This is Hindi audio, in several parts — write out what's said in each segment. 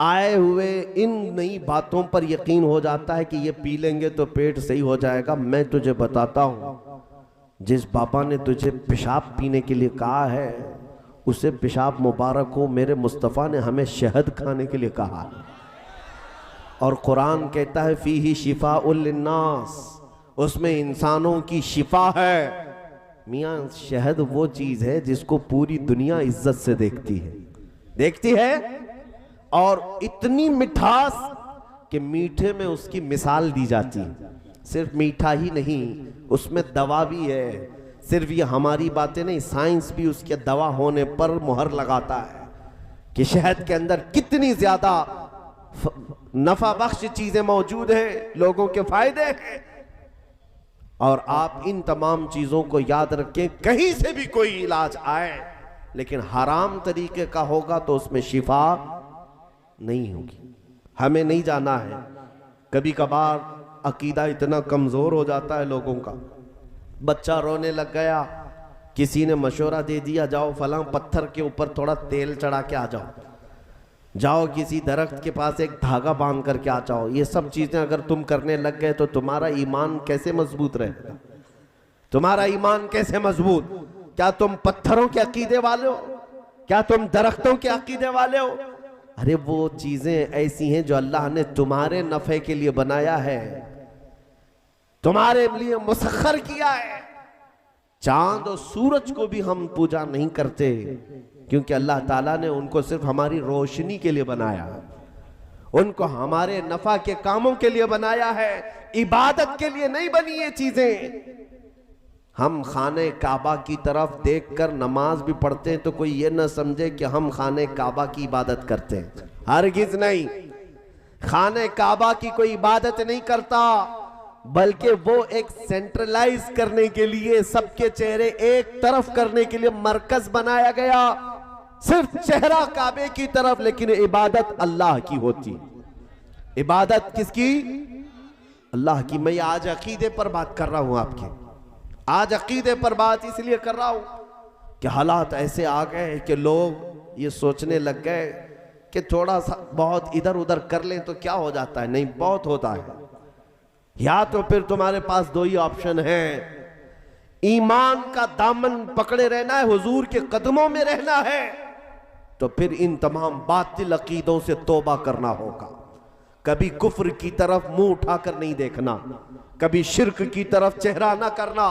आए हुए इन नई बातों पर यकीन हो जाता है कि ये पी लेंगे तो पेट सही हो जाएगा। मैं तुझे बताता हूं, जिस बाबा ने तुझे पेशाब पीने के लिए कहा है उसे पेशाब मुबारक हो, मेरे मुस्तफ़ा ने हमें शहद खाने के लिए कहा है। और कुरान कहता है फीही शिफाउल लिन्नास, उसमें इंसानों की शिफा है। मियाँ शहद वो चीज है जिसको पूरी दुनिया इज्जत से देखती है और इतनी मिठास कि मीठे में उसकी मिसाल दी जाती है। सिर्फ मीठा ही नहीं, उसमें दवा भी है। सिर्फ ये हमारी बातें नहीं, साइंस भी उसके दवा होने पर मुहर लगाता है कि शहद के अंदर कितनी ज्यादा नफा बख्श चीजें मौजूद हैं, लोगों के फायदे हैं। और आप इन तमाम चीजों को याद रखें, कहीं से भी कोई इलाज आए लेकिन हराम तरीके का होगा तो उसमें शिफा नहीं होगी। हमें नहीं जाना है। कभी कभार अकीदा इतना कमजोर हो जाता है लोगों का, बच्चा रोने लग गया, किसी ने मशवरा दे दिया जाओ फलां पत्थर के ऊपर थोड़ा तेल चढ़ा के आ जाओ, जाओ किसी दरख्त के पास एक धागा बांध करके आ जाओ। ये सब चीजें अगर तुम करने लग गए तो तुम्हारा ईमान कैसे मजबूत रहेगा? तुम्हारा ईमान कैसे मजबूत? क्या तुम पत्थरों के अकीदे वाले हो? क्या तुम दरख्तों के अकीदे वाले हो? अरे वो चीजें ऐसी हैं जो अल्लाह ने तुम्हारे नफे के लिए बनाया है, तुम्हारे लिए मुसख्खर किया है। चांद और सूरज को भी हम पूजा नहीं करते क्योंकि अल्लाह ताला ने उनको सिर्फ हमारी रोशनी के लिए बनाया, उनको हमारे नफा के कामों के लिए बनाया है, इबादत के लिए नहीं बनी ये चीजें। हम खाने काबा की तरफ देखकर नमाज भी पढ़ते हैं तो कोई ये ना समझे कि हम खाने काबा की इबादत करते हैं, हरगिज नहीं। खाने काबा की कोई इबादत नहीं करता, बल्कि वो एक सेंट्रलाइज करने के लिए, सबके चेहरे एक तरफ करने के लिए मरकज बनाया गया, सिर्फ चेहरा काबे की तरफ, लेकिन इबादत अल्लाह की होती। इबादत किसकी? अल्लाह की। मैं आज अकीदे पर बात कर रहा हूं आपके, आज अकीदे पर बात इसलिए कर रहा हूं कि हालात ऐसे आ गए कि लोग ये सोचने लग गए कि थोड़ा सा बहुत इधर उधर कर लें तो क्या हो जाता है। नहीं, बहुत होता है। या तो फिर तुम्हारे पास दो ही ऑप्शन है, ईमान का दामन पकड़े रहना है, हुजूर के कदमों में रहना है, तो फिर इन तमाम बातिल अकीदों से तौबा करना होगा। कभी कुफ्र की तरफ मुंह उठाकर नहीं देखना, कभी शिर्क की तरफ चेहरा ना करना।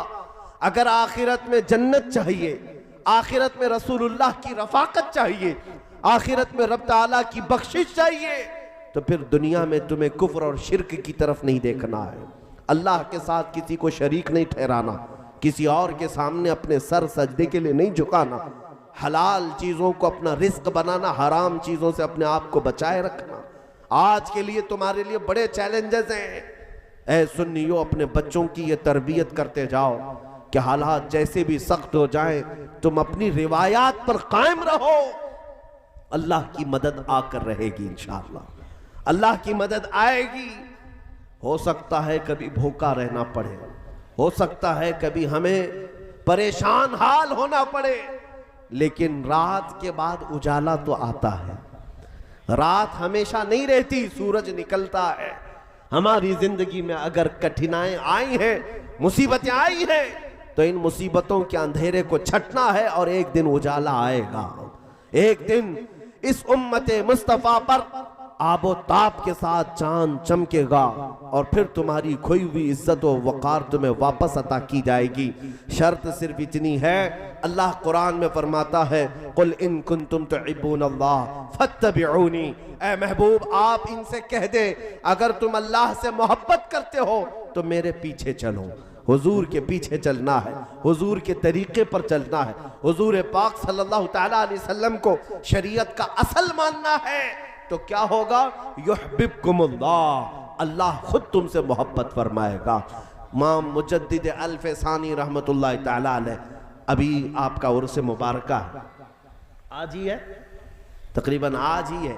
अगर आखिरत में जन्नत चाहिए, आखिरत में रसूलुल्लाह की रफाकत चाहिए, आखिरत में रब ताला की बख्शिश चाहिए, तो फिर दुनिया में तुम्हें कुफ्र और शिर्क की तरफ नहीं देखना है। अल्लाह के साथ किसी को शरीक नहीं ठहराना, किसी और के सामने अपने सर सजदे के लिए नहीं झुकाना, हलाल चीजों को अपना रिस्क बनाना, हराम चीजों से अपने आप को बचाए रखना। आज के लिए तुम्हारे लिए बड़े चैलेंजेस हैं। ऐ सुन्नियों, अपने बच्चों की ये तरबियत करते जाओ कि हालात जैसे भी सख्त हो जाएं, तुम अपनी रिवायात पर कायम रहो। अल्लाह की मदद आकर रहेगी इंशाअल्लाह, अल्लाह की मदद आएगी। हो सकता है कभी भूखा रहना पड़े, हो सकता है कभी हमें परेशान हाल होना पड़े, लेकिन रात के बाद उजाला तो आता है। रात हमेशा नहीं रहती, सूरज निकलता है। हमारी जिंदगी में अगर कठिनाई आई हैं, मुसीबतें आई हैं, तो इन मुसीबतों के अंधेरे को छटना है और एक दिन उजाला आएगा। एक दिन इस उम्मते मुस्तफा पर आबो ताप के साथ चांद चमकेगा और फिर तुम्हारी खोई हुई इज्जत व वकार तुम्हें वापस अता की जाएगी। शर्त सिर्फ इतनी है, अल्लाह कुरान में फरमाता है कुल इन कुंतुम तुहिब्बूनल्लाह फत्तबिऊनी। ऐ महबूब, आप इनसे कह दे अगर तुम अल्लाह से मोहब्बत करते हो तो मेरे पीछे चलो। हुजूर के पीछे चलना है, हुजूर के तरीके पर चलना है, हुजूर पाक सल्लल्लाहु तआला अलैहि वसल्लम को शरीयत का असल मानना है। तो क्या होगा? युहिब्बुकुमुल्लाह, अल्लाह खुद तुमसे मोहब्बत फरमाएगा। इमाम मुजद्दिद अल-फसानी रहमतुल्लाह तआला अलैह, अभी आपका उर्स मुबारका है, आज ही है, तकरीबन आज ही है।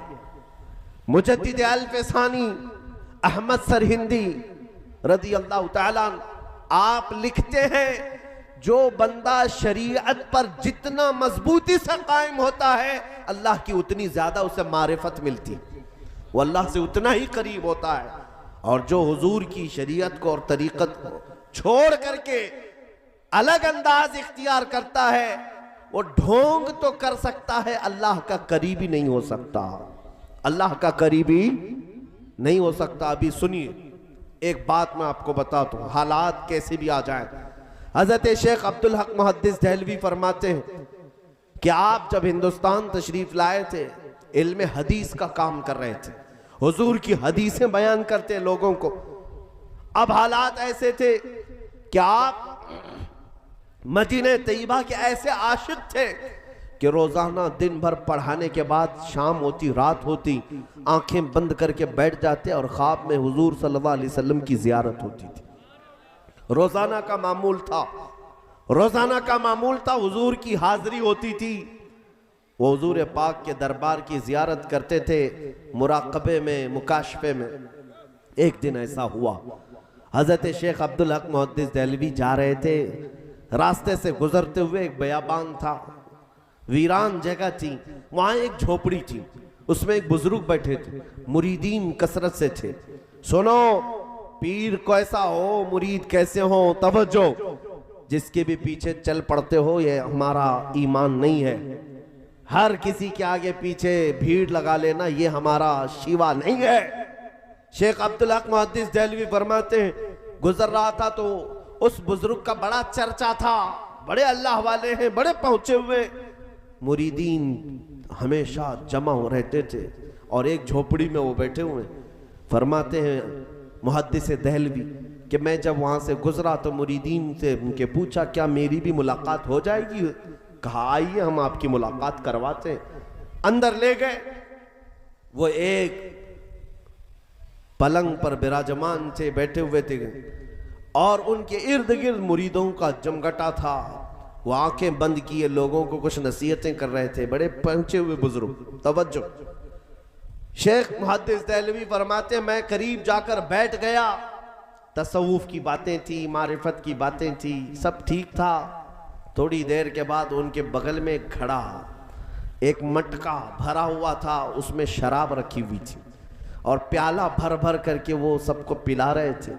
मुजद्दिद अल-फसानी अहमद सरहिंदी रज़ी अल्लाह तआला, आप लिखते हैं जो बंदा शरीयत पर जितना मजबूती से कायम होता है, अल्लाह की उतनी ज्यादा उसे मारिफत मिलती है। वो अल्लाह से उतना ही करीब होता है। और जो हुजूर की शरीयत को और तरीक़त को छोड़ करके अलग अंदाज इख्तियार करता है, वो ढोंग तो कर सकता है, अल्लाह का करीबी नहीं हो सकता, अल्लाह का करीबी नहीं हो सकता। अभी सुनिए, एक बात मैं आपको बताता हूँ, हालात कैसे भी आ जाए। हजरत शेख अब्दुल हक मुहद्दिस देहलवी फरमाते हैं कि आप जब हिंदुस्तान तशरीफ लाए थे, इल्म हदीस का काम कर रहे थे, हुजूर की हदीसें बयान करते लोगों को। अब हालात ऐसे थे कि आप मदीने तैयबा के ऐसे आशिक थे कि रोजाना दिन भर पढ़ाने के बाद शाम होती, रात होती, आंखें बंद करके बैठ जाते और ख्वाब में हुजूर सल्लल्लाहु अलैहि वसल्लम की जियारत होती थी। रोजाना का मामूल था, रोजाना का मामूल था, हुजूर की हाजिरी होती थी, वो हुजूर पाक के दरबार की जियारत करते थे, मुराकबे में, मुकाशफे में। एक दिन ऐसा हुआ, हजरत शेख अब्दुल हक मुहद्दिस देहलवी जा रहे थे, रास्ते से गुजरते हुए एक बयाबान था, वीरान जगह थी, वहां एक झोपड़ी थी, उसमें एक बुजुर्ग बैठे थे, मुरीदीन कसरत से थे। सुनो, पीर कैसा हो, मुरीद कैसे हो, तवज्जो, जिसके भी पीछे चल पड़ते हो ये हमारा ईमान नहीं है, हर किसी के आगे पीछे भीड़ लगा लेना ये हमारा शिवा नहीं है। शेख अब्दुल हक मुहद्दिस देहलवी फरमाते हैं, गुजर रहा था तो उस बुजुर्ग का बड़ा चर्चा था, बड़े अल्लाह वाले हैं, बड़े पहुंचे हुए, मुरीदीन हमेशा जमा हो रहते थे और एक झोपड़ी में वो बैठे हुए। फरमाते हैं मुहद्दिस देहलवी कि मैं जब वहां से गुजरा तो मुरीदीन से उनके पूछा क्या मेरी भी मुलाकात हो जाएगी? कहा आइए हम आपकी मुलाकात करवाते हैं। अंदर ले गए, वो एक पलंग पर विराजमान थे, बैठे हुए थे और उनके इर्द गिर्द मुरीदों का जमघटा था। वो आंखें बंद किए लोगों को कुछ नसीहतें कर रहे थे, बड़े पहुंचे हुए बुजुर्ग। तवज्जो, शेख मुहद्दिस देहलवी फरमाते मैं करीब जाकर बैठ गया, तसव्वुफ की बातें थी, मारिफत की बातें थी, सब ठीक था। थोड़ी देर के बाद उनके बगल में एक घड़ा, एक मटका भरा हुआ था, उसमें शराब रखी हुई थी और प्याला भर भर करके वो सबको पिला रहे थे।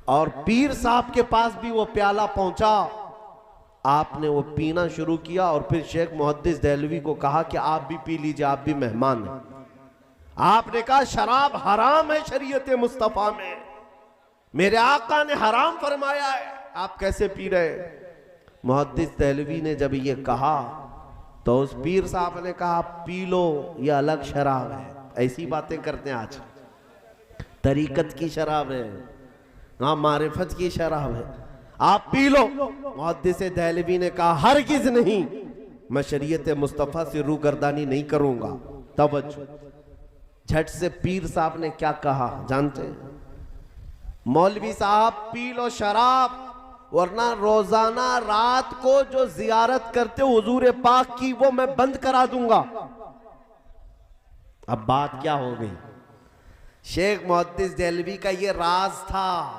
और पीर साहब के पास भी वो प्याला पहुंचा, आपने वो पीना शुरू किया और फिर शेख मुहद्दिस देहलवी को कहा कि आप भी पी लीजिए, आप भी मेहमान हैं। आपने कहा शराब हराम है शरीयत मुस्तफा में, मेरे आका ने हराम फरमाया है, आप कैसे पी रहे? मुहद्दिस देहलवी ने जब ये कहा तो उस पीर साहब ने कहा पी लो, ये अलग शराब है। ऐसी बातें करते हैं आज, तरीकत की शराब है, हाँ मारिफत की शराब है, आप पी लो। मुहद्दिस देहलवी ने कहा हरगिज़ नहीं, मैं शरीयत मुस्तफा से रूगर्दानी नहीं करूंगा। तवज्जो, झट से पीर साहब ने क्या कहा जानते हैं? मौलवी साहब पी लो शराब, वरना रोजाना रात को जो जियारत करते हो हुजूर पाक की वो मैं बंद करा दूंगा। अब बात क्या हो गई? शेख मुहद्दिस देहलवी का ये राज था,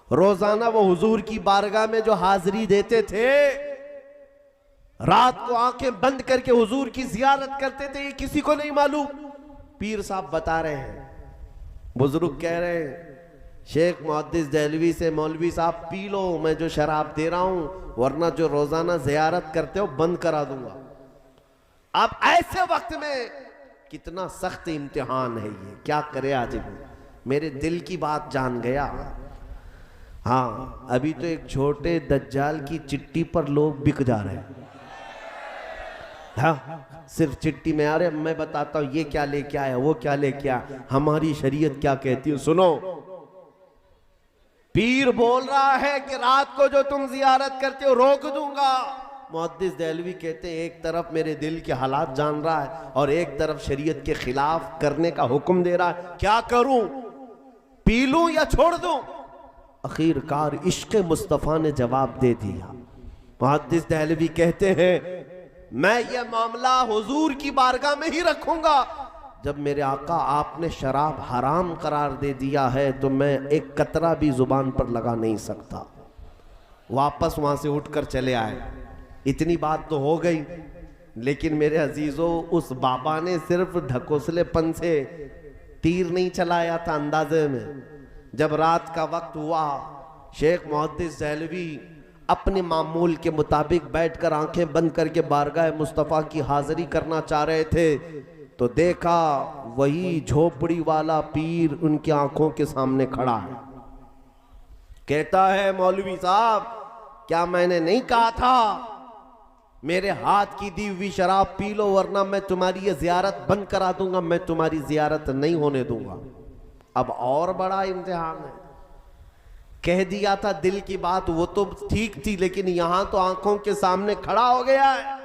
रोजाना वो हुजूर की बारगाह में जो हाजिरी देते थे, रात को आंखें बंद करके हुजूर की जियारत करते थे, ये किसी को नहीं मालूम। पीर साहब बता रहे हैं, बुजुर्ग कह रहे हैं शेख मुहद्दिस देहलवी से, मौलवी साहब पी लो, मैं जो शराब दे रहा हूं, वरना जो रोजाना जियारत करते हो बंद करा दूंगा। अब ऐसे वक्त में कितना सख्त इम्तिहान है ये, क्या करे आज मेरे दिल की बात जान गया। हाँ, अभी तो एक छोटे दज्जाल की चिट्ठी पर लोग बिक जा रहे हैं। हाँ, सिर्फ चिट्ठी में आ रहे, मैं बताता हूं ये क्या लेके आया, वो क्या लेके आया, हमारी शरीयत क्या कहती है। सुनो, पीर बोल रहा है कि रात को जो तुम जियारत करते हो रोक दूंगा। मुहद्दिस देहलवी कहते हैं एक तरफ मेरे दिल के हालात जान रहा है और एक तरफ शरीयत के खिलाफ करने का हुक्म दे रहा है, क्या करूं, पी लूं या छोड़ दूं? आखिरकार इश्क मुस्तफा ने जवाब दे दिया। मुहद्दिस देहलवी कहते हैं मैं ये मामला हुजूर की बारगाह में ही रखूंगा, जब मेरे आका आपने शराब हराम करार दे दिया है तो मैं एक कतरा भी जुबान पर लगा नहीं सकता। वापस वहां से उठकर चले आए। इतनी बात तो हो गई, लेकिन मेरे अजीजों उस बाबा ने सिर्फ ढकोसलेपन से तीर नहीं चलाया था अंदाजे में। जब रात का वक्त हुआ, शेख मुहद्दिस देहलवी अपने मामूल के मुताबिक बैठकर आंखें बंद करके बारगाह मुस्तफ़ा की हाजिरी करना चाह रहे थे, तो देखा वही झोपड़ी वाला पीर उनकी आंखों के सामने खड़ा है। कहता है, मौलवी साहब, क्या मैंने नहीं कहा था मेरे हाथ की दी हुई शराब पी लो वरना मैं तुम्हारी ये जियारत बंद करा दूंगा, मैं तुम्हारी जियारत नहीं होने दूंगा। अब और बड़ा इम्तिहान है। कह दिया था दिल की बात, वो तो ठीक थी, लेकिन यहां तो आंखों के सामने खड़ा हो गया है,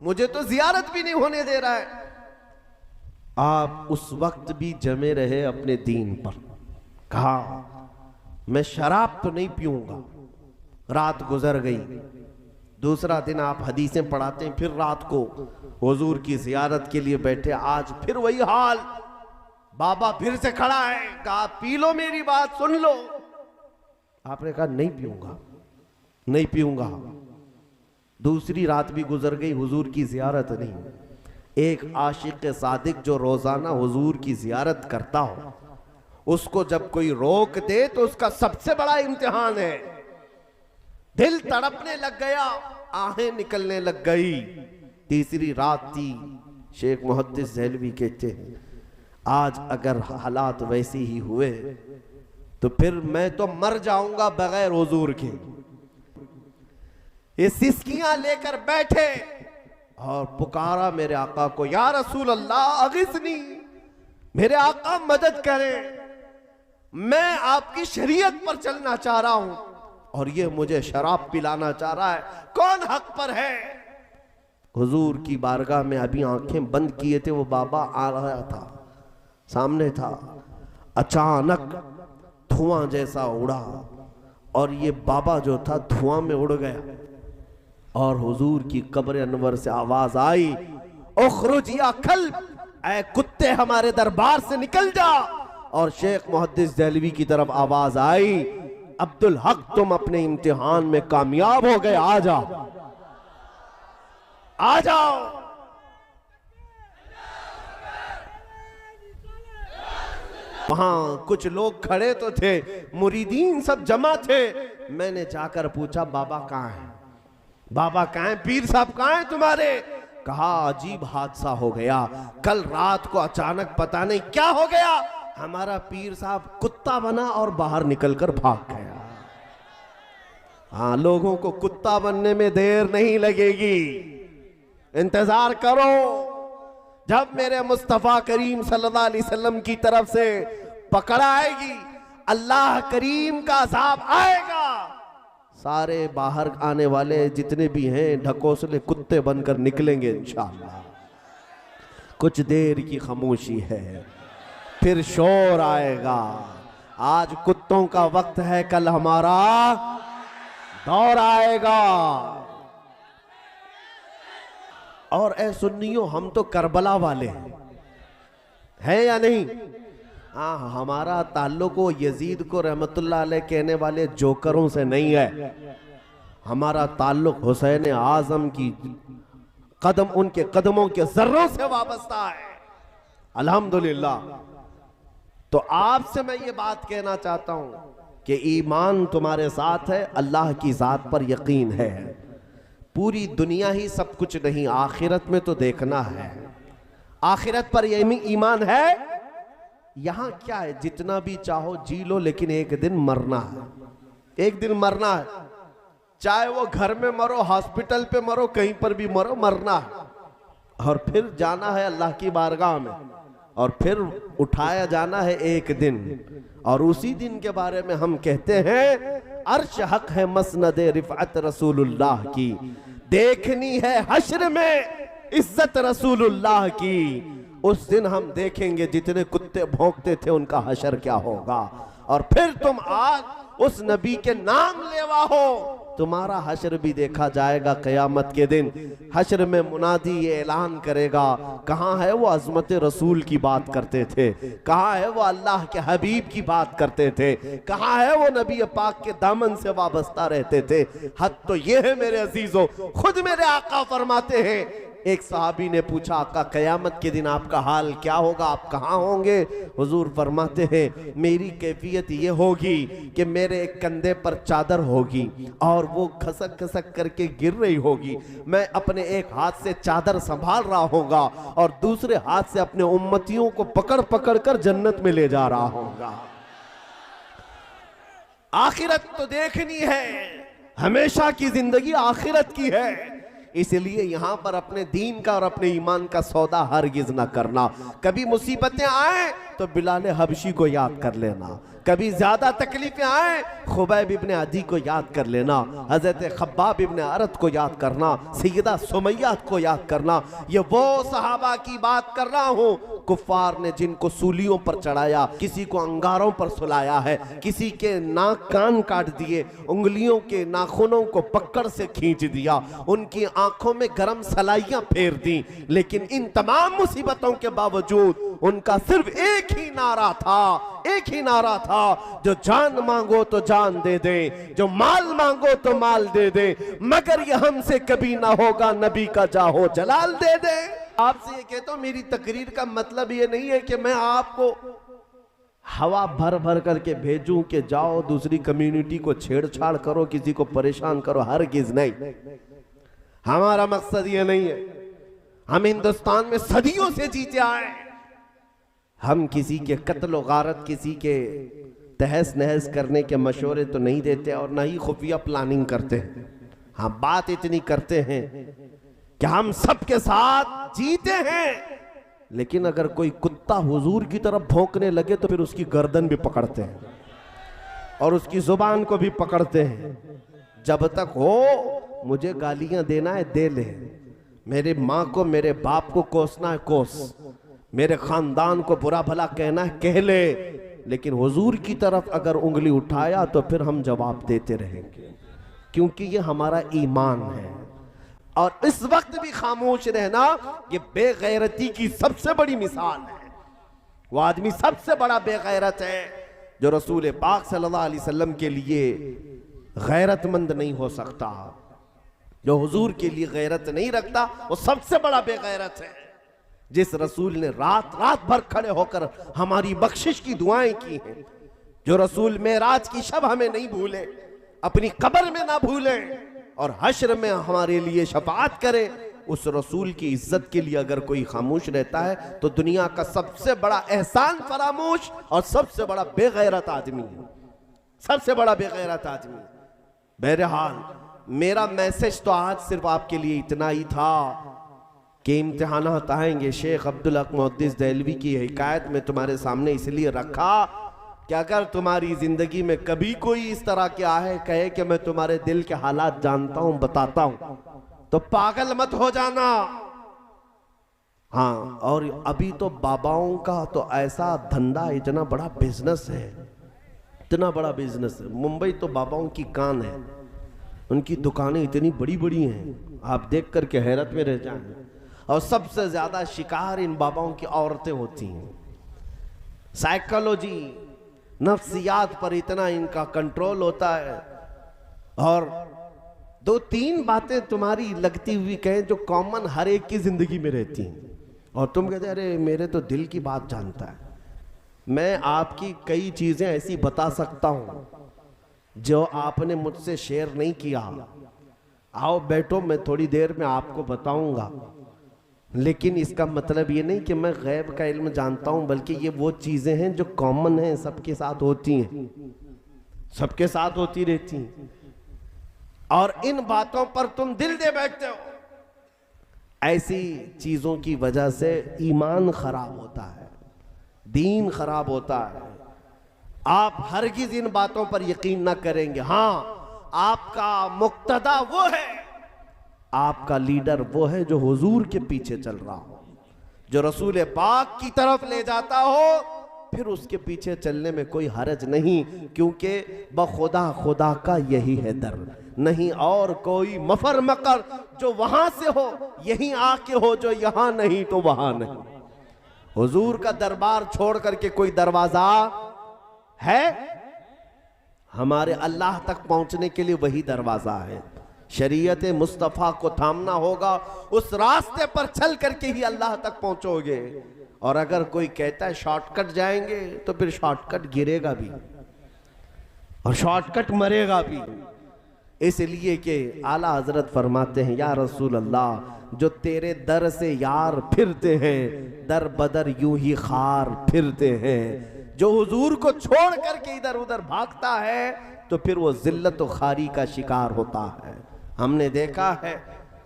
मुझे तो जियारत भी नहीं होने दे रहा है। आप उस वक्त भी जमे रहे अपने दीन पर। कहा मैं शराब तो नहीं पीऊंगा। रात गुजर गई, दूसरा दिन आप हदीसें पढ़ाते हैं, फिर रात को हुजूर की जियारत के लिए बैठे। आज फिर वही हाल, बाबा फिर से खड़ा है। कहा पी लो, मेरी बात सुन लो। आपने कहा नहीं पीऊंगा, नहीं पीऊंगा। दूसरी रात भी गुजर गई, हुजूर की जियारत नहीं। एक आशिक सादिक जो रोजाना हुजूर की जियारत करता हो, उसको जब कोई रोक दे तो उसका सबसे बड़ा इम्तिहान है। दिल तड़पने लग गया, आहें निकलने लग गई। तीसरी रात थी। शेख मुहद्दिस देहलवी कहते हैं, आज अगर हालात वैसे ही हुए तो फिर मैं तो मर जाऊंगा बगैर हुजूर के। ये सिसकियां लेकर बैठे और पुकारा मेरे आका को, या रसूल अल्लाह अगिस्नी, मेरे आका मदद करें, मैं आपकी शरीयत पर चलना चाह रहा हूं और ये मुझे शराब पिलाना चाह रहा है, कौन हक पर है। हुजूर की बारगाह में अभी आंखें बंद किए थे, वो बाबा आ रहा था, सामने था। अचानक धुआं जैसा उड़ा और ये बाबा जो था धुआं में उड़ गया और हुजूर की कब्र अनवर से आवाज आई, उखरुज या कल्ब, ऐ कुत्ते हमारे दरबार से निकल जा। और शेख मुहद्दिस देहलवी की तरफ आवाज आई, अब्दुल हक तुम अपने इम्तिहान में कामयाब हो गए, आ जाओ, आ जाओ। वहां कुछ लोग खड़े तो थे, मुरीदीन सब जमा थे। मैंने जाकर पूछा बाबा कहाँ हैं, बाबा कहाँ हैं, पीर साहब कहाँ हैं तुम्हारे। कहा अजीब हादसा हो गया, कल रात को अचानक पता नहीं क्या हो गया, हमारा पीर साहब कुत्ता बना और बाहर निकलकर भाग गया। हाँ, लोगों को कुत्ता बनने में देर नहीं लगेगी, इंतजार करो। जब मेरे मुस्तफा करीम सल्लल्लाहु अलैहि वसल्लम की तरफ से पकड़ आएगी, अल्लाह करीम का अज़ाब आएगा, सारे बाहर आने वाले जितने भी हैं ढकोसले कुत्ते बनकर निकलेंगे इंशाअल्लाह। कुछ देर की खामोशी है, फिर शोर आएगा। आज कुत्तों का वक्त है, कल हमारा दौर आएगा। और ऐ सुन्नियों, हम तो करबला वाले हैं या नहीं? हाँ, हमारा ताल्लुक वो यजीद को रहमतुल्लाह अलैह कहने वाले जोकरों से नहीं है। हमारा ताल्लुक हुसैन आजम की कदम, उनके कदमों के जर्रों से वाबस्ता है, अल्हम्दुलिल्लाह। तो आपसे मैं ये बात कहना चाहता हूं कि ईमान तुम्हारे साथ है, अल्लाह की जात पर यकीन है। पूरी दुनिया ही सब कुछ नहीं, आखिरत में तो देखना है। आखिरत पर यही ईमान है। यहां क्या है, जितना भी चाहो जी लो, लेकिन एक दिन मरना है, एक दिन मरना है। चाहे वो घर में मरो, हॉस्पिटल पे मरो, कहीं पर भी मरो, मरना है। और फिर जाना है अल्लाह की बारगाह में, और फिर उठाया जाना है एक दिन। और उसी दिन के बारे में हम कहते हैं, अर्श हक है मसनद रिफअत रसूलुल्लाह की, देखनी है हश्र में इज्जत रसूलुल्लाह की। उस दिन हम देखेंगे जितने कुत्ते भौंकते थे उनका हशर क्या होगा। और फिर तुम आज उस नबी के नाम लेवा हो, तुम्हारा हशर भी देखा जाएगा क़यामत के दिन। हशर में मुनादी ये ऐलान करेगा, कहाँ है वो अज़मत रसूल की बात करते थे, कहाँ है वो अल्लाह के हबीब की बात करते थे, कहाँ है वो नबी पाक के दामन से वाबस्ता रहते थे। हद तो ये है मेरे अजीजों, खुद मेरे आका फरमाते हैं, एक सहाबी ने पूछा, आका क़यामत के दिन आपका हाल क्या होगा, आप कहाँ होंगे? हुजूर फरमाते हैं, मेरी कैफियत ये होगी कि मेरे एक कंधे पर चादर होगी और वो खसक खसक करके गिर रही होगी। मैं अपने एक हाथ से चादर संभाल रहा होगा और दूसरे हाथ से अपने उम्मतियों को पकड़ पकड़ कर जन्नत में ले जा रहा होगा। आखिरत तो देखनी है, हमेशा की जिंदगी आखिरत की है। इसलिए यहां पर अपने दीन का और अपने ईमान का सौदा हरगिज ना करना। कभी मुसीबतें आए तो बिलाल हबशी को याद कर लेना, कभी ज्यादा तकलीफें आए खुबैब इब्ने अदी को याद कर लेना, हजरत खब्बाब इब्ने अरत को याद करना, सैयदा सुमैया को याद करना। ये वो सहाबा की बात कर रहा हूं, कुफ्फार ने जिनको सूलियों पर चढ़ाया, किसी को अंगारों पर सुलाया है, किसी के नाक कान काट दिए, उंगलियों के नाखूनों को पकड़ से खींच दिया, उनकी आंखों में गरम सलाइयां फेर दी। लेकिन इन तमाम मुसीबतों के बावजूद उनका सिर्फ एक ही नारा था, एक ही नारा था, जो जान मांगो तो जान दे दे, जो माल मांगो तो माल दे दे, मगर ये हमसे कभी ना होगा नबी का जाहो जलाल दे दे। आपसे ये कहता हूं, मेरी तकरीर का मतलब ये नहीं है कि मैं आपको हवा भर भर करके भेजूं कि जाओ दूसरी कम्युनिटी को छेड़छाड़ करो, किसी को परेशान करो, हरगिज नहीं। हमारा मकसद ये नहीं है। हम हिंदुस्तान में सदियों से जीते आए, हम किसी के कत्ल गारत, किसी के तहस नहस करने के मशवरे तो नहीं देते और ना ही खुफिया प्लानिंग करते हैं। हम बात इतनी करते हैं कि हम सबके साथ जीते हैं, लेकिन अगर कोई कुत्ता हुजूर की तरफ भौंकने लगे तो फिर उसकी गर्दन भी पकड़ते हैं और उसकी जुबान को भी पकड़ते हैं। जब तक हो मुझे गालियां देना है दे ले, मेरे माँ को मेरे बाप को कोसना है कोस, मेरे खानदान को बुरा भला कहना है कह ले, लेकिन हुजूर की तरफ अगर उंगली उठाया तो फिर हम जवाब देते रहेंगे, क्योंकि ये हमारा ईमान है। और इस वक्त भी खामोश रहना ये बेगैरती की सबसे बड़ी मिसाल है। वो आदमी सबसे बड़ा बेगैरत है जो रसूल पाक सल्लल्लाहु अलैहि वसल्लम के लिए गैरतमंद नहीं हो सकता। जो हुजूर के लिए गैरत नहीं रखता वो सबसे बड़ा बेगैरत है। जिस रसूल ने रात रात भर खड़े होकर हमारी बख्शिश की दुआएं की हैं, जो रसूल मेराज की शब हमें नहीं भूले, अपनी कब्र में ना भूले और हश्र में हमारे लिए शफाअत करे, उस रसूल की इज्जत के लिए अगर कोई खामोश रहता है तो दुनिया का सबसे बड़ा एहसान फरामोश और सबसे बड़ा बेगैरत आदमी है, सबसे बड़ा बेगैरत आदमी। बहरहाल मेरा मैसेज तो आज सिर्फ आपके लिए इतना ही था कि इम्तिहानात आएंगे। शेख अब्दुल हक मुहद्दिस देहलवी की हिकायत में तुम्हारे सामने इसलिए रखा कि अगर तुम्हारी जिंदगी में कभी कोई इस तरह के आए कहे कि मैं तुम्हारे दिल के हालात जानता हूं बताता हूं, तो पागल मत हो जाना। हाँ, और अभी तो बाबाओं का तो ऐसा धंधा, इतना बड़ा बिजनेस है, इतना बड़ा बिजनेस है। मुंबई तो बाबाओं की कान है, उनकी दुकानें इतनी बड़ी बड़ी हैं, आप देख करके हैरत में रह जाएंगे। और सबसे ज्यादा शिकार इन बाबाओं की औरतें होती हैं। साइकोलॉजी, नफ्सियात पर इतना इनका कंट्रोल होता है। और दो तीन बातें तुम्हारी लगती हुई कहें जो कॉमन हर एक की जिंदगी में रहती हैं और तुम कहते अरे मेरे तो दिल की बात जानता है। मैं आपकी कई चीजें ऐसी बता सकता हूं जो आपने मुझसे शेयर नहीं किया। आओ बैठो, मैं थोड़ी देर में आपको बताऊंगा, लेकिन इसका मतलब ये नहीं कि मैं गैब का इल्म जानता हूं, बल्कि ये वो चीजें हैं जो कॉमन हैं, सबके साथ होती हैं, सबके साथ होती रहती हैं। और इन बातों पर तुम दिल दे बैठते हो। ऐसी चीजों की वजह से ईमान खराब होता है, दीन खराब होता है। आप हरगिज इन बातों पर यकीन ना करेंगे। हां, आपका मुक्तदा वो है, आपका लीडर वो है जो हुजूर के पीछे चल रहा हो, जो रसूल पाक की तरफ ले जाता हो, फिर उसके पीछे चलने में कोई हरज नहीं, क्योंकि बखुदा खुदा का यही है दर, नहीं और कोई मफर मकर जो वहां से हो यहीं आके हो, जो यहां नहीं तो वहां नहीं। हुजूर का दरबार छोड़ करके कोई दरवाजा है? हमारे अल्लाह तक पहुंचने के लिए वही दरवाजा है। शरीयत मुस्तफ़ा को थामना होगा, उस रास्ते पर चल करके ही अल्लाह तक पहुंचोगे। और अगर कोई कहता है शॉर्टकट जाएंगे, तो फिर शॉर्टकट गिरेगा भी और शॉर्टकट मरेगा भी। इसलिए कि आला हजरत फरमाते हैं, या रसूल अल्लाह, जो तेरे दर से यार फिरते हैं, दर बदर यूं ही खार फिरते हैं। जो हुजूर को छोड़ करके इधर उधर भागता है, तो फिर वो जिल्लत और खारी का शिकार होता है। हमने देखा है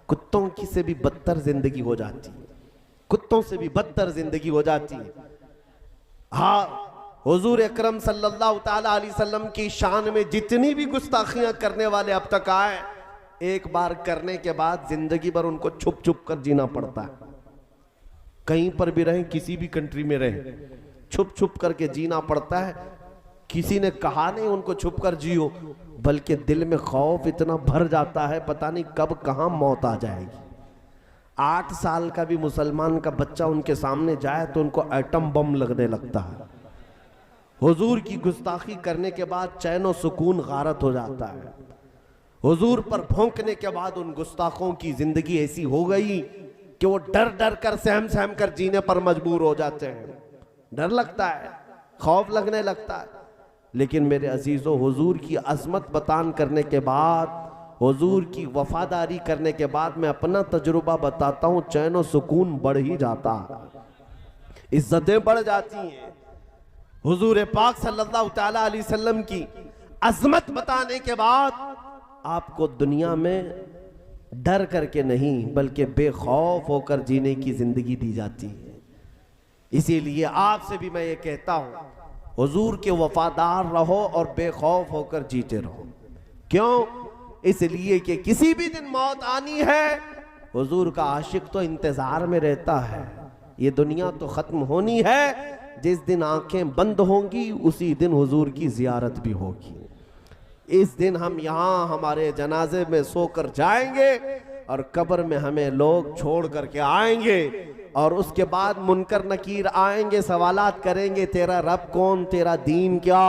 कुत्तों की से भी बदतर जिंदगी हो जाती है, कुत्तों से भी बदतर जिंदगी हो जाती है। हाँ, हुजूर अकरम सल्लल्लाहु ताला अलैहि वसल्लम की शान में जितनी भी गुस्ताखियां करने वाले अब तक आए, एक बार करने के बाद जिंदगी भर उनको छुप छुप कर जीना पड़ता है। कहीं पर भी रहें, किसी भी कंट्री में रहें, छुप छुप करके जीना पड़ता है। किसी ने कहा नहीं उनको छुप कर जियो, बल्कि दिल में खौफ इतना भर जाता है, पता नहीं कब कहां मौत आ जाएगी। 8 साल का भी मुसलमान का बच्चा उनके सामने जाए तो उनको एटम बम लगने लगता है। हुजूर की गुस्ताखी करने के बाद चैन और सुकून गारत हो जाता है। हुजूर पर भौंकने के बाद उन गुस्ताखों की जिंदगी ऐसी हो गई कि वो डर डर कर सहम सहम कर जीने पर मजबूर हो जाते हैं। डर लगता है, खौफ लगने लगता है। लेकिन मेरे अजीजों, हुजूर की अजमत बयान करने के बाद, हुजूर की वफादारी करने के बाद मैं अपना तजुर्बा बताता हूँ, चैन और सुकून बढ़ ही जाता है, इज्जतें बढ़ जाती हैं। हुजूर पाक सल्लल्लाहु ताला अलैहि वसल्लम की अजमत बताने के बाद आपको दुनिया में डर करके नहीं, बल्कि बेखौफ होकर जीने की जिंदगी दी जाती है। इसीलिए आपसे भी मैं ये कहता हूं, हुजूर के वफादार रहो और बेखौफ होकर जीते रहो। क्यों? इसलिए कि किसी भी दिन मौत आनी है। हुजूर का आशिक तो इंतजार में रहता है। ये दुनिया तो खत्म होनी है, जिस दिन आंखें बंद होंगी उसी दिन हुजूर की जियारत भी होगी। इस दिन हम यहाँ हमारे जनाजे में सोकर जाएंगे और कब्र में हमें लोग छोड़ करके आएंगे, और उसके बाद मुनकर नकीर आएंगे, सवालात करेंगे, तेरा रब कौन, तेरा दीन क्या।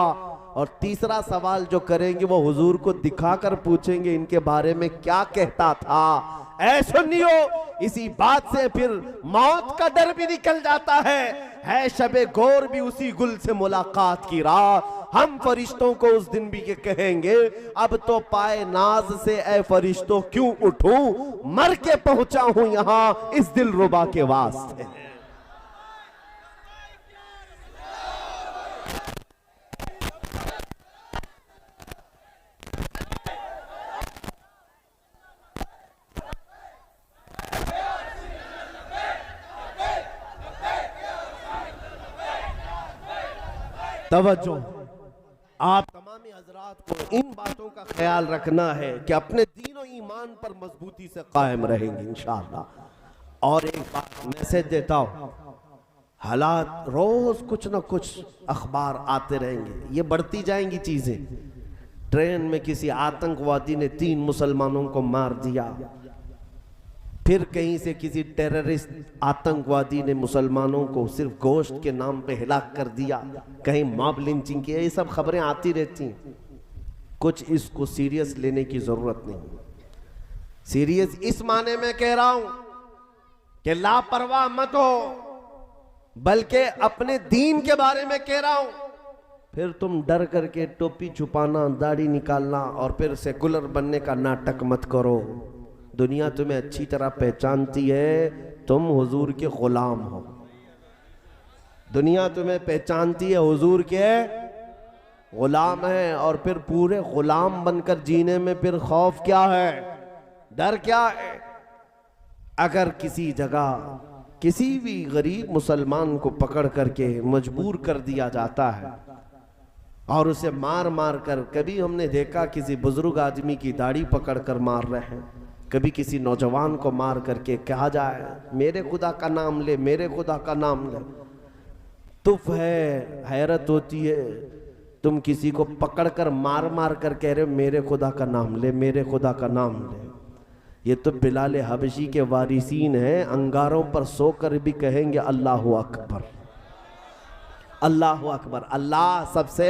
और तीसरा सवाल जो करेंगे वो हुजूर को दिखाकर पूछेंगे, इनके बारे में क्या कहता था। ऐ सुनियो, इसी बात से फिर मौत का डर भी निकल जाता है शबे गौर भी उसी गुल से मुलाकात की रात। हम फरिश्तों को उस दिन भी ये कहेंगे, अब तो पाए नाज से ऐ फरिश्तों क्यों उठूं, मर के पहुंचा हूं यहां इस दिल रुबा के वास्ते। तवज्जो, आप तमामी हजरात को इन बातों का ख्याल रखना है कि अपने दीन और ईमान पर मजबूती से कायम रहेंगे इंशाअल्लाह। और एक बात मैसेज देता हूं, हालात रोज कुछ ना कुछ अखबार आते रहेंगे, ये बढ़ती जाएंगी चीजें। ट्रेन में किसी आतंकवादी ने 3 मुसलमानों को मार दिया, फिर कहीं से किसी टेररिस्ट आतंकवादी ने मुसलमानों को सिर्फ गोश्त के नाम पे हिलाक कर दिया, कहीं मॉब लिंचिंग किया, ये सब खबरें आती रहती हैं। कुछ इसको सीरियस लेने की जरूरत नहीं। सीरियस इस माने में कह रहा हूं कि लापरवाह मत हो, बल्कि अपने दीन के बारे में कह रहा हूं। फिर तुम डर करके टोपी छुपाना, दाढ़ी निकालना और फिर सेकुलर बनने का नाटक मत करो। दुनिया तुम्हें अच्छी तरह पहचानती है, तुम हुजूर के गुलाम हो। दुनिया तुम्हें पहचानती है हुजूर के गुलाम है, और फिर पूरे गुलाम बनकर जीने में फिर खौफ क्या है, डर क्या है। अगर किसी जगह किसी भी गरीब मुसलमान को पकड़ करके मजबूर कर दिया जाता है और उसे मार मार कर, कभी हमने देखा किसी बुजुर्ग आदमी की दाढ़ी पकड़ कर मार रहे हैं, कभी किसी नौजवान को मार करके कहा जाए मेरे खुदा का नाम ले, मेरे खुदा का नाम ले। तुफ है, हैरत होती है, तुम किसी को पकड़कर मार मार कर कह रहे हो मेरे खुदा का नाम ले, मेरे खुदा का नाम ले। ये तो बिलाल हबशी के वारिसीन हैं, अंगारों पर सोकर भी कहेंगे अल्लाहु अकबर, अल्लाहु अकबर। अल्लाह सबसे,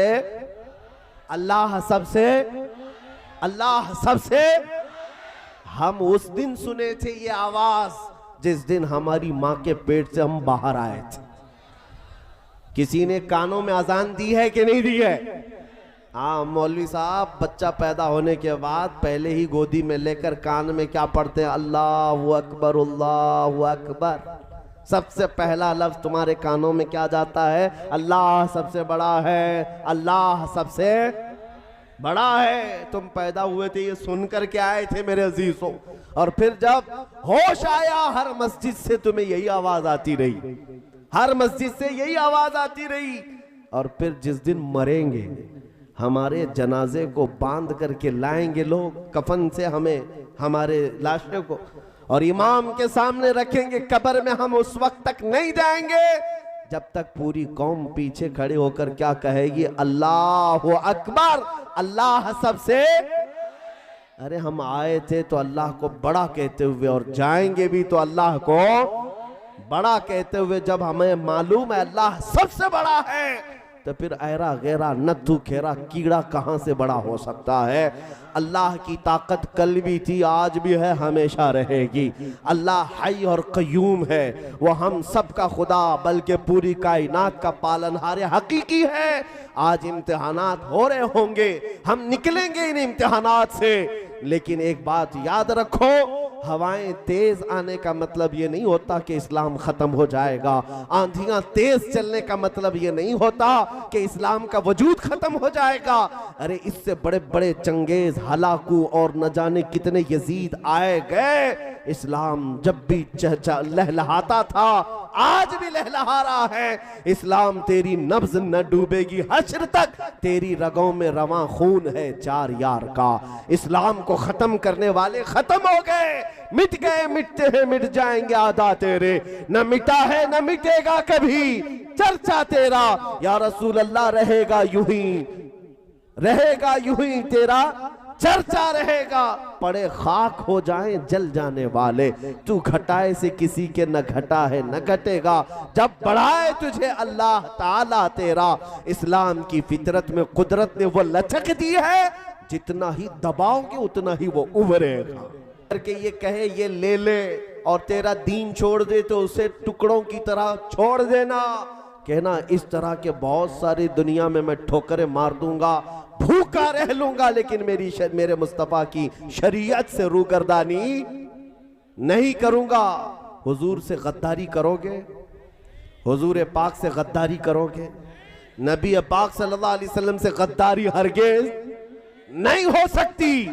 अल्लाह सबसे, अल्लाह सबसे हम उस दिन सुने थे ये आवाज जिस दिन हमारी मां के पेट से हम बाहर आए थे। किसी ने कानों में अजान दी है कि नहीं दी है? हाँ मौलवी साहब, बच्चा पैदा होने के बाद पहले ही गोदी में लेकर कान में क्या पढ़ते हैं? अल्लाहु अकबर, अल्लाहु अकबर। सबसे पहला लफ्ज तुम्हारे कानों में क्या जाता है? अल्लाह सबसे बड़ा है, अल्लाह सबसे बड़ा है। तुम पैदा हुए थे ये सुनकर के आए थे मेरे अजीजों, और फिर जब होश आया हर मस्जिद से तुम्हें यही आवाज आती रही, हर मस्जिद से यही आवाज आती रही। और फिर जिस दिन मरेंगे हमारे जनाजे को बांध करके लाएंगे लोग कफन से, हमें हमारे लाशों को, और इमाम के सामने रखेंगे कब्र में, हम उस वक्त तक नहीं जाएंगे जब तक पूरी कौम पीछे खड़े होकर क्या कहेगी? अल्लाहु अकबर, अल्लाह सबसे। अरे हम आए थे तो अल्लाह को बड़ा कहते हुए, और जाएंगे भी तो अल्लाह को बड़ा कहते हुए। जब हमें मालूम है अल्लाह सबसे बड़ा है तो फिर ऐरा गैरा नत्थु खेरा कीड़ा कहां से बड़ा हो सकता है? अल्लाह की ताकत कल भी थी, आज भी है, हमेशा रहेगी। अल्लाह हई और कयूम है, वो हम सब का खुदा बल्कि पूरी कायनात का पालनहार हकीकी है। आज इम्तिहानात हो रहे होंगे, हम निकलेंगे इन इम्तिहानात से, लेकिन एक बात याद रखो, हवाएं तेज आने का मतलब ये नहीं होता कि इस्लाम खत्म हो जाएगा। आंधियां तेज चलने का मतलब ये नहीं होता कि इस्लाम का वजूद खत्म हो जाएगा। अरे इससे बड़े बड़े चंगेज, हलाकू और न जाने कितने यजीद आए गए, इस्लाम जब भी लहलहाता था आज भी लहलहा रहा है। इस्लाम तेरी नब्ज न डूबेगी हश्र तक, तेरी रगों में रवां खून है चार यार का। इस्लाम को खत्म करने वाले खत्म हो गए, मिट गए, मिटते हैं मिट जाएंगे आदा तेरे, न मिटा है न मिटेगा कभी चर्चा तेरा। या रसूल अल्लाह रहेगा यूं ही, रहेगा यूं ही तेरा चर्चा रहेगा। पड़े खाक हो जाएं जल जाने वाले, तू घटाए से किसी के न घटा है न घटेगा। जब बढ़ाए तुझे अल्लाह ताला तेरा, इस्लाम की फितरत में कुदरत ने वो लचक दी है, जितना ही दबाओगे उतना ही वो उभरेगा। करके ये कहे ये ले ले और तेरा दीन छोड़ दे तो उसे टुकड़ों की तरह छोड़ देना। कहना इस तरह के बहुत सारी दुनिया में मैं ठोकरें मार दूंगा, भूखा रह लूंगा, लेकिन मेरे मुस्तफा की शरीयत से रूगर्दानी नहीं करूंगा। हुजूर से गद्दारी करोगे, हुजूर पाक से गद्दारी करोगे, नबी पाक सल्लल्लाहु अलैहि वसल्लम से गद्दारी हरगिज़ नहीं हो सकती।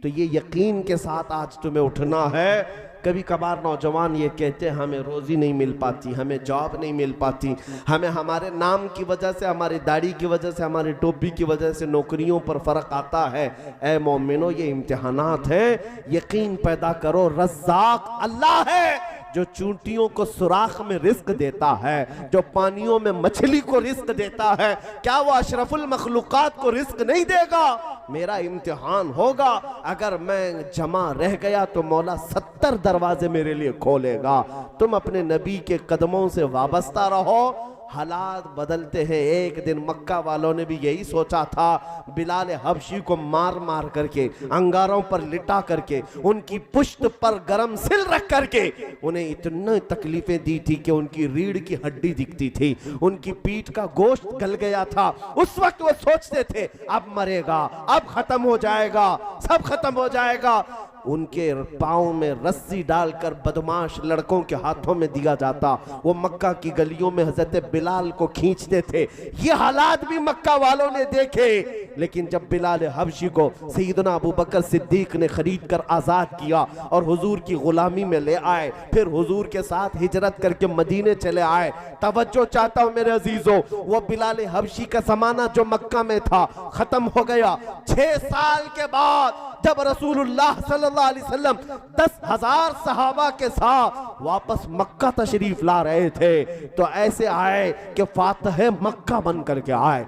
तो ये यकीन के साथ आज तुम्हें उठना है। कभी कभार नौजवान ये कहते हैं हमें रोजी नहीं मिल पाती, हमें जॉब नहीं मिल पाती, हमें हमारे नाम की वजह से, हमारी दाढ़ी की वजह से, हमारी टोपी की वजह से नौकरियों पर फर्क आता है। ऐ मोमिनो ये इम्तिहानात है, यकीन पैदा करो रज़्ज़ाक़ अल्लाह है जो चूंटियों को सुराख में रिस्क देता है, जो पानियों में मछली को रिस्क देता है। क्या वो अशरफुल मखलूकात को रिस्क नहीं देगा? मेरा इम्तिहान होगा, अगर मैं जमा रह गया तो मौला 70 दरवाजे मेरे लिए खोलेगा। तुम अपने नबी के कदमों से वाबस्ता रहो। हालात बदलते हैं। एक दिन मक्का वालों ने भी यही सोचा था, बिलाल हबशी को मार मार करके, अंगारों पर लिटा करके, उनकी पुश्त पर गरम सिल रख करके उन्हें इतनी तकलीफें दी थी कि उनकी रीढ़ की हड्डी दिखती थी, उनकी पीठ का गोश्त गल गया था। उस वक्त वो सोचते थे अब मरेगा, अब खत्म हो जाएगा, सब खत्म हो जाएगा। उनके पाँव में रस्सी डालकर बदमाश लड़कों के हाथों में दिया जाता, वो मक्का की गलियों में हजरत बिलाल को खींचते थे। ये हालात भी मक्का वालों ने देखे, लेकिन जब बिलाल हबशी को सैयदना अबू बकर सिद्दीक ने खरीद कर आजाद किया और हुजूर की गुलामी में ले आए, फिर हुजूर के साथ हिजरत करके मदीने चले आए। तवज्जो चाहता हूं मेरे अजीजों, वो बिलाल हबशी का जमाना जो मक्का में था खत्म हो गया। 6 साल के बाद जब रसूलुल्लाह सल्लल्लाहु अलैहि वसल्लम 10,000 सहाबा के साथ वापस मक्का तशरीफ ला रहे थे, तो ऐसे आए कि फातिह मक्का बन करके आए।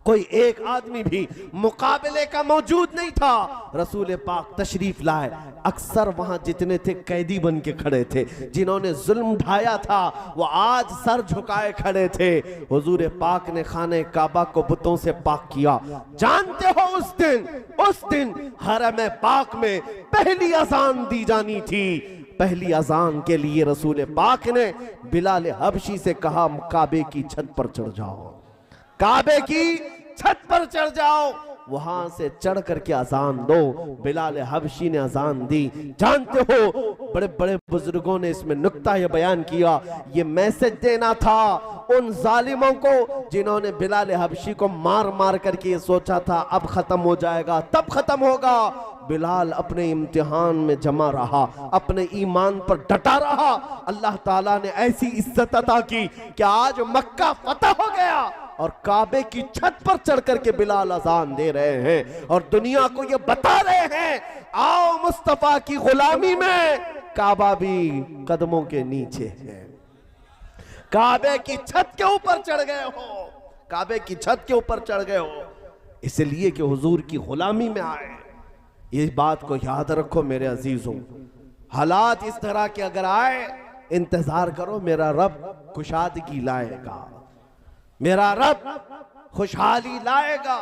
कोई एक आदमी भी मुकाबले का मौजूद नहीं था। रसूल पाक तशरीफ लाए, अक्सर वहां जितने थे कैदी बन के खड़े थे, जिन्होंने जुल्म ढाया था वो आज सर झुकाए खड़े थे। हुजूर पाक ने खाने काबा को बुतों से पाक किया। जानते हो उस दिन हरम पाक में पहली अजान दी जानी थी। पहली अजान के लिए रसूल पाक ने बिलाल हबशी से कहा काबे की छत पर चढ़ जाओ, काबे की छत पर चढ़ जाओ, वहां से चढ़ करके अजान दो। बिलाल हबशी ने अजान दी। जानते हो बड़े बड़े बुजुर्गों ने इसमें नुक्ता ये बयान किया, ये मैसेज देना था उन जालिमों को जिन्होंने बिलाल हबशी को मार मार करके ये सोचा था अब खत्म हो जाएगा, तब खत्म होगा। बिलाल अपने इम्तिहान में जमा रहा, अपने ईमान पर डटा रहा। अल्लाह ताला ने ऐसी इज्जत अता की कि आज मक्का फतह हो गया और काबे की छत पर चढ़ करके बिलाल अजान दे रहे हैं और दुनिया को ये बता रहे हैं आओ मुस्तफा की गुलामी में काबा भी कदमों के नीचे है। काबे की छत के ऊपर चढ़ गए हो, काबे की छत के ऊपर चढ़ गए हो इसलिए कि हुजूर की गुलामी में आए। इस बात को याद रखो मेरे अजीजों, हालात इस तरह के अगर आए इंतजार करो, मेरा रब खुशादगी लाएगा, मेरा रब खुशहाली लाएगा।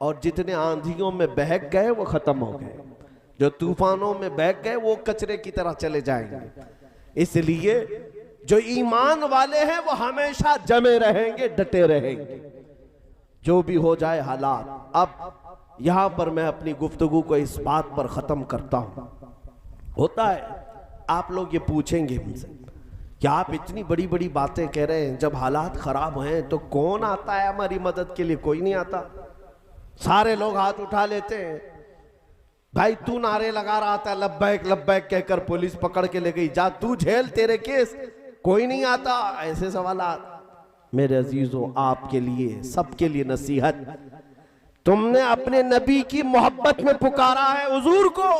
और जितने आंधियों में बहक गए वो खत्म हो गए, जो तूफानों में बहक गए वो कचरे की तरह चले जाएंगे। इसलिए जो ईमान वाले हैं वो हमेशा जमे रहेंगे, डटे रहेंगे, जो भी हो जाए हालात। अब यहां पर मैं अपनी गुफ्तगू को इस बात पर खत्म करता हूं। होता है आप लोग ये पूछेंगे मुझसे कि आप इतनी बड़ी बड़ी बातें कह रहे हैं, जब हालात खराब हैं तो कौन आता है हमारी मदद के लिए? कोई नहीं आता। सारे लोग हाथ उठा लेते हैं। भाई तू नारे लगा रहा था लब्बैक लब्बैक कहकर पुलिस पकड़ के ले गई, जा तू झेल तेरे केस, कोई नहीं आता। ऐसे सवालात मेरे अजीजों आपके लिए सबके लिए नसीहत, तुमने अपने नबी की मोहब्बत में पुकारा है हुजूर को,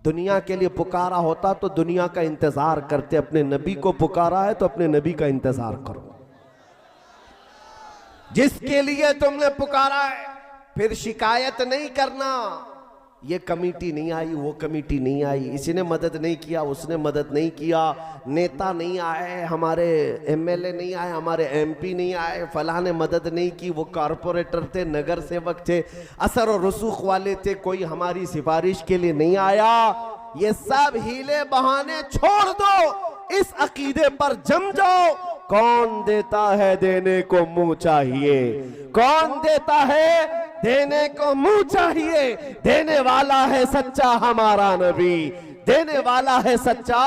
दुनिया के लिए पुकारा होता तो दुनिया का इंतजार करते, अपने नबी को पुकारा है तो अपने नबी का इंतजार करो। जिसके लिए तुमने पुकारा है फिर शिकायत नहीं करना, ये कमेटी नहीं आई, वो कमेटी नहीं आई, इसी ने मदद नहीं किया, उसने मदद नहीं किया, नेता नहीं आए, हमारे एमएलए नहीं आए, हमारे एमपी नहीं आए, फलां ने मदद नहीं की, वो कारपोरेटर थे, नगर सेवक थे, असर और रसूख वाले थे, कोई हमारी सिफारिश के लिए नहीं आया। ये सब हीले बहाने छोड़ दो, इस अकीदे पर जम जाओ। कौन देता है देने को मुंह चाहिए, कौन देता है देने को मुंह चाहिए, देने वाला है सच्चा हमारा नबी, देने वाला है सच्चा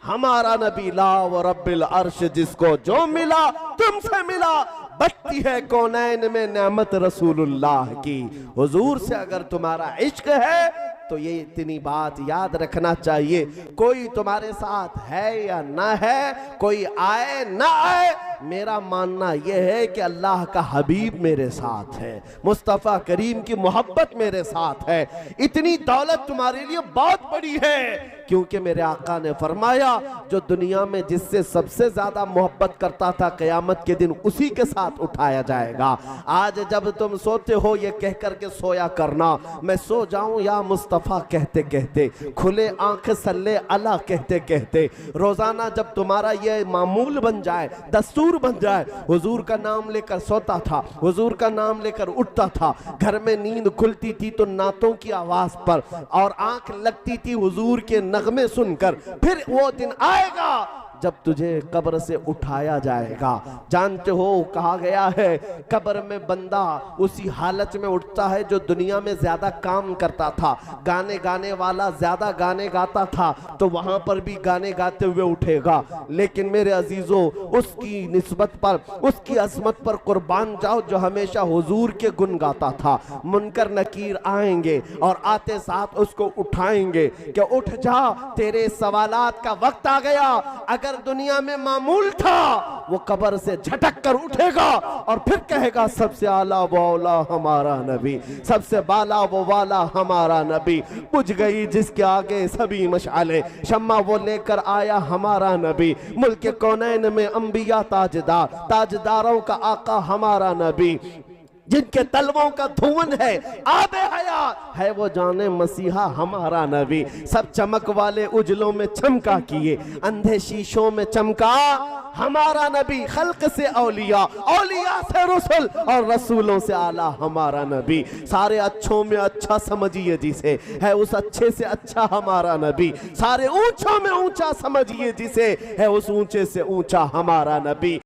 हमारा नबी। ला व रब्बिल अर्श, जिसको जो मिला तुमसे मिला, बत्ती है कौनैन में नेमत रसूलुल्लाह की। हुजूर से अगर तुम्हारा इश्क है तो ये इतनी बात याद रखना चाहिए, कोई तुम्हारे साथ है या ना है, कोई आए ना आए, मेरा मानना यह है कि अल्लाह का हबीब मेरे साथ है, मुस्तफ़ा करीम की मोहब्बत मेरे साथ है। इतनी दौलत तुम्हारे लिए बहुत बड़ी है, क्योंकि मेरे आका ने फरमाया जो दुनिया में जिससे सबसे ज्यादा मोहब्बत करता था क़यामत के दिन उसी के साथ उठाया जाएगा। आज जब तुम सोते हो ये कह करके सोया करना मैं सो जाऊं या मुस्तफ़ा कहते कहते, खुले आंख सल्ले अला कहते कहते, रोजाना जब तुम्हारा ये मामूल बन जाए, दस्तूर बन जाए, हुजूर का नाम लेकर सोता था, हुजूर का नाम लेकर उठता था, घर में नींद खुलती थी तो नातों की आवाज पर और आंख लगती थी हुजूर के नगमे सुनकर, फिर वो दिन आएगा जब तुझे कब्र से उठाया जाएगा। जानते हो कहा गया है कब्र में बंदा उसी हालत में उठता है जो दुनिया में ज्यादा काम करता था, गाने गाने वाला ज्यादा गाने गाता था तो वहां पर भी गाने गाते हुए उठेगा। लेकिन मेरे अजीजों उसकी निस्बत पर, उसकी अजमत पर कुर्बान जाओ जो हमेशा हुजूर के गुण गाता था। मुनकर नकीर आएंगे और आते साथ उसको उठाएंगे कि उठ जा, तेरे सवालात का वक्त आ गया। अगर अगर दुनिया में मामूल था, वो कब्र से झटक कर उठेगा और फिर कहेगा सबसे आला वो औला हमारा नबी, सबसे बाला वो वाला हमारा नबी। बुझ गई जिसके आगे सभी मशाले, शम्मा वो लेकर आया हमारा नबी। मुल्क कौनैन में अंबिया ताजदार, ताजदारों का आका हमारा नबी। जिनके तलवों का धुवन है आबे हयात है, वो जाने मसीहा हमारा नबी। सब चमक वाले उजलों में चमका किए, अंधे शीशों में चमका हमारा नबी। खल्क से औलिया, औलिया से रसूल और रसूलों से आला हमारा नबी। सारे अच्छों में अच्छा समझिए जिसे, है उस अच्छे से अच्छा हमारा नबी। सारे ऊंचों में ऊंचा समझिए जिसे, है उस ऊंचे से ऊंचा हमारा नबी।